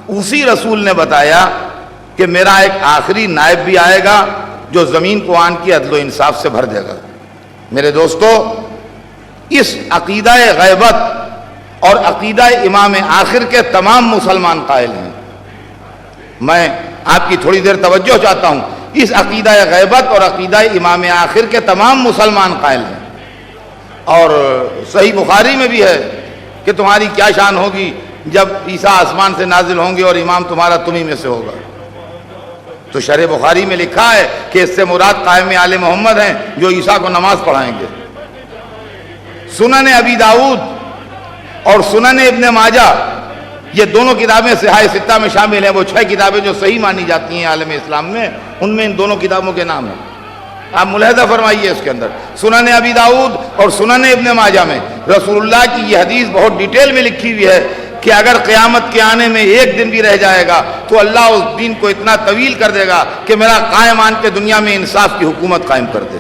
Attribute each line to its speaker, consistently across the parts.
Speaker 1: اسی رسول نے بتایا کہ میرا ایک آخری نائب بھی آئے گا جو زمین کو آن کی عدل و انصاف سے بھر دے گا۔ میرے دوستو، اس عقیدہ غیبت اور عقیدہ امام آخر کے تمام مسلمان قائل ہیں۔ میں آپ کی تھوڑی دیر توجہ چاہتا ہوں، اس عقیدہ غیبت اور عقیدہ امام آخر کے تمام مسلمان قائل ہیں، اور صحیح بخاری میں بھی ہے کہ تمہاری کیا شان ہوگی جب عیسیٰ آسمان سے نازل ہوں گے اور امام تمہارا تمہیں میں سے ہوگا۔ تو شرح بخاری میں لکھا ہے کہ اس سے مراد قائم آل محمد ہیں جو عیسیٰ کو نماز پڑھائیں گے۔ سنن ابی داؤد اور سنن ابن ماجہ، یہ دونوں کتابیں صحاح ستہ میں شامل ہیں، وہ 6 کتابیں جو صحیح مانی جاتی ہیں عالم اسلام میں، ان میں ان دونوں کتابوں کے نام ہیں۔ آپ ملاحظہ فرمائیے اس کے اندر سنن ابی داؤد اور سنن ابن ماجہ میں رسول اللہ کی یہ حدیث بہت ڈیٹیل میں لکھی ہوئی ہے کہ اگر قیامت کے آنے میں ایک دن بھی رہ جائے گا تو اللہ اس دن کو اتنا طویل کر دے گا کہ میرا قائم آن کے دنیا میں انصاف کی حکومت قائم کر دے۔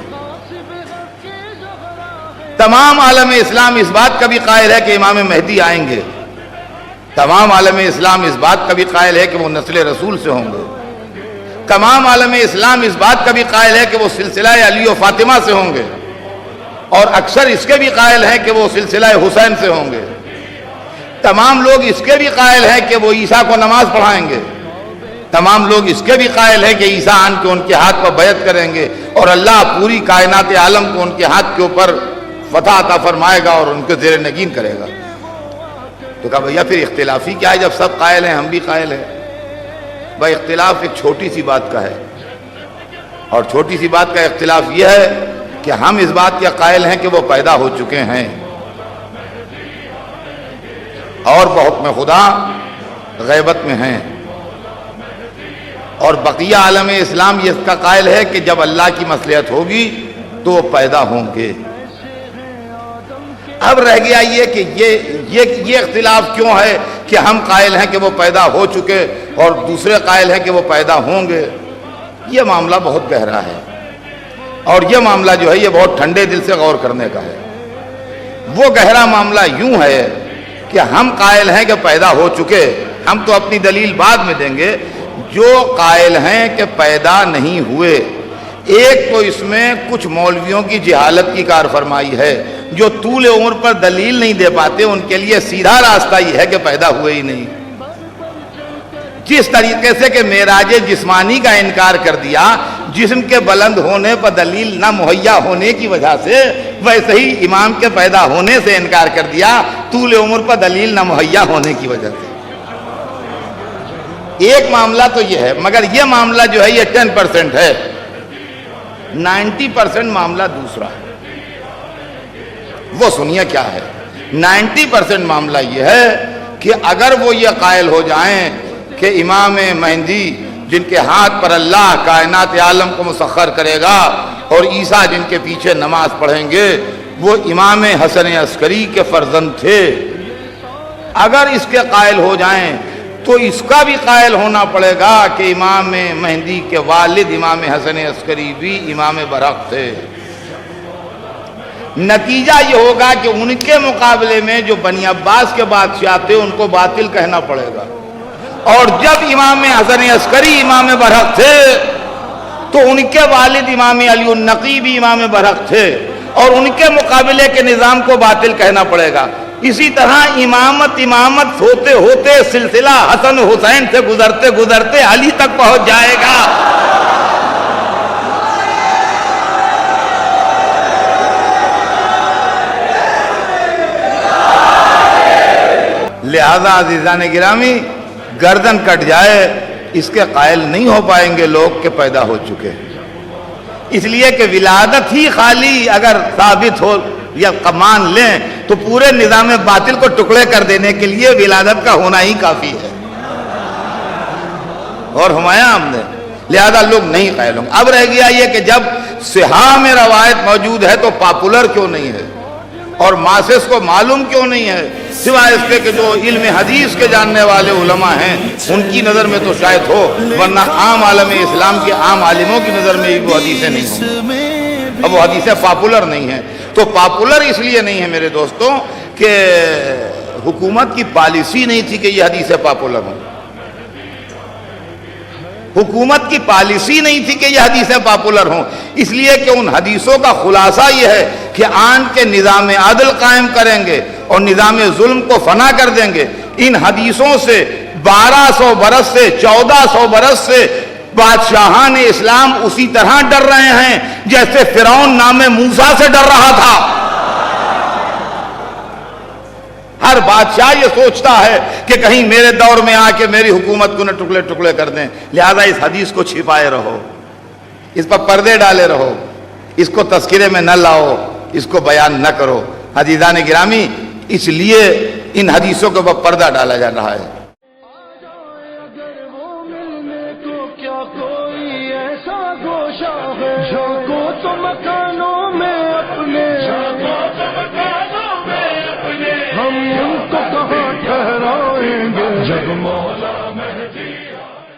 Speaker 1: تمام عالم اسلام اس بات کا بھی قائل ہے کہ امام مہدی آئیں گے، تمام عالم اسلام اس بات کا بھی قائل ہے کہ وہ نسل رسول سے ہوں گے، تمام عالم اسلام اس بات کا بھی قائل ہے کہ وہ سلسلہ علی و فاطمہ سے ہوں گے، اور اکثر اس کے بھی قائل ہیں کہ وہ سلسلہ حسین سے ہوں گے۔ تمام لوگ اس کے بھی قائل ہیں کہ وہ عیسیٰ کو نماز پڑھائیں گے، تمام لوگ اس کے بھی قائل ہیں کہ عیسیٰ آن کے ان کے ہاتھ پر بیعت کریں گے اور اللہ پوری کائنات عالم کو ان کے ہاتھ کے اوپر فتح عطا فرمائے گا اور ان کے زیر نگین کرے گا۔ تو کہا بھیا پھر اختلافی کیا ہے جب سب قائل ہیں ہم بھی قائل ہیں؟ بھائی اختلاف ایک چھوٹی سی بات کا ہے، اور چھوٹی سی بات کا اختلاف یہ ہے کہ ہم اس بات کے قائل ہیں کہ وہ پیدا ہو چکے ہیں، اور بحکم خدا غیبت میں ہیں، اور بقیہ عالم اسلام یہ اس کا قائل ہے کہ جب اللہ کی مصلحت ہوگی تو وہ پیدا ہوں گے۔ اب رہ گیا یہ کہ یہ اختلاف کیوں ہے کہ ہم قائل ہیں کہ وہ پیدا ہو چکے اور دوسرے قائل ہیں کہ وہ پیدا ہوں گے؟ یہ معاملہ بہت گہرا ہے، اور یہ معاملہ جو ہے یہ بہت ٹھنڈے دل سے غور کرنے کا ہے۔ وہ گہرا معاملہ یوں ہے کہ ہم قائل ہیں کہ پیدا ہو چکے، ہم تو اپنی دلیل بعد میں دیں گے۔ جو قائل ہیں کہ پیدا نہیں ہوئے، ایک تو اس میں کچھ مولویوں کی جہالت کی کار فرمائی ہے، جو طول عمر پر دلیل نہیں دے پاتے، ان کے لیے سیدھا راستہ یہ ہے کہ پیدا ہوئے ہی نہیں۔ جس طریقے سے کہ معراج جسمانی کا انکار کر دیا جسم کے بلند ہونے پر دلیل نہ مہیا ہونے کی وجہ سے، ویسے ہی امام کے پیدا ہونے سے انکار کر دیا طول عمر پر دلیل نہ مہیا ہونے کی وجہ سے۔ ایک معاملہ تو یہ ہے، مگر یہ معاملہ جو ہے یہ 10% ہے، 90% معاملہ دوسرا ہے۔ وہ سنیے کیا ہے۔ 90% معاملہ یہ ہے کہ اگر وہ یہ قائل ہو جائیں کہ امام مہدی جن کے ہاتھ پر اللہ کائنات عالم کو مسخر کرے گا اور عیسیٰ جن کے پیچھے نماز پڑھیں گے وہ امام حسن عسکری کے فرزند تھے، اگر اس کے قائل ہو جائیں تو اس کا بھی قائل ہونا پڑے گا کہ امام مہدی کے والد امام حسن عسکری بھی امام برحق تھے۔ نتیجہ یہ ہوگا کہ ان کے مقابلے میں جو بنی عباس کے بادشاہ تھے ان کو باطل کہنا پڑے گا، اور جب امام حسن عسکری امام برحق تھے تو ان کے والد امام علی النقی بھی امام برحق تھے، اور ان کے مقابلے کے نظام کو باطل کہنا پڑے گا۔ اسی طرح امامت ہوتے ہوتے سلسلہ حسن حسین سے گزرتے گزرتے علی تک پہنچ جائے گا۔ لہذا عزیزان گرامی، گردن کٹ جائے اس کے قائل نہیں ہو پائیں گے لوگ کہ پیدا ہو چکے، اس لیے کہ ولادت ہی خالی اگر ثابت ہو یا مان لیں تو پورے نظام باطل کو ٹکڑے کر دینے کے لیے ولادت کا ہونا ہی کافی ہے، اور ہمایاں ہم نے، لہذا لوگ نہیں قائل ہوں گے۔ اب رہ گیا یہ کہ جب صحاح میں روایت موجود ہے تو پاپولر کیوں نہیں ہے؟ اور ماسس کو معلوم کیوں نہیں ہے؟ سوائے اس کے کہ جو علم حدیث کے جاننے والے علماء ہیں ان کی نظر میں تو شاید ہو، ورنہ عام عالم اسلام کے عام عالموں کی نظر میں وہ حدیثیں نہیں ہوں، اب وہ حدیثیں پاپولر نہیں ہیں۔ تو پاپولر اس لیے نہیں ہے میرے دوستوں کہ حکومت کی پالیسی نہیں تھی کہ یہ حدیثیں پاپولر ہوں، حکومت کی پالیسی نہیں تھی کہ یہ حدیثیں پاپولر ہوں، اس لیے کہ ان حدیثوں کا خلاصہ یہ ہے کہ آن کے نظام عدل قائم کریں گے اور نظام ظلم کو فنا کر دیں گے۔ ان حدیثوں سے 1200 برس سے 1400 برس سے بادشاہان اسلام اسی طرح ڈر رہے ہیں جیسے فرعون نام موسیٰ سے ڈر رہا تھا۔ ہر بادشاہ یہ سوچتا ہے کہ کہیں میرے دور میں آ کے میری حکومت کو نہ ٹکڑے ٹکڑے کر دیں، لہذا اس حدیث کو چھپائے رہو، اس پر پردے ڈالے رہو، اس کو تذکرے میں نہ لاؤ، اس کو بیان نہ کرو۔ عزیزان گرامی، اس لیے ان حدیثوں کے اوپر پردہ ڈالا جا رہا ہے۔
Speaker 2: ہم ان کو کہاں ٹھہرائیں گے جب موت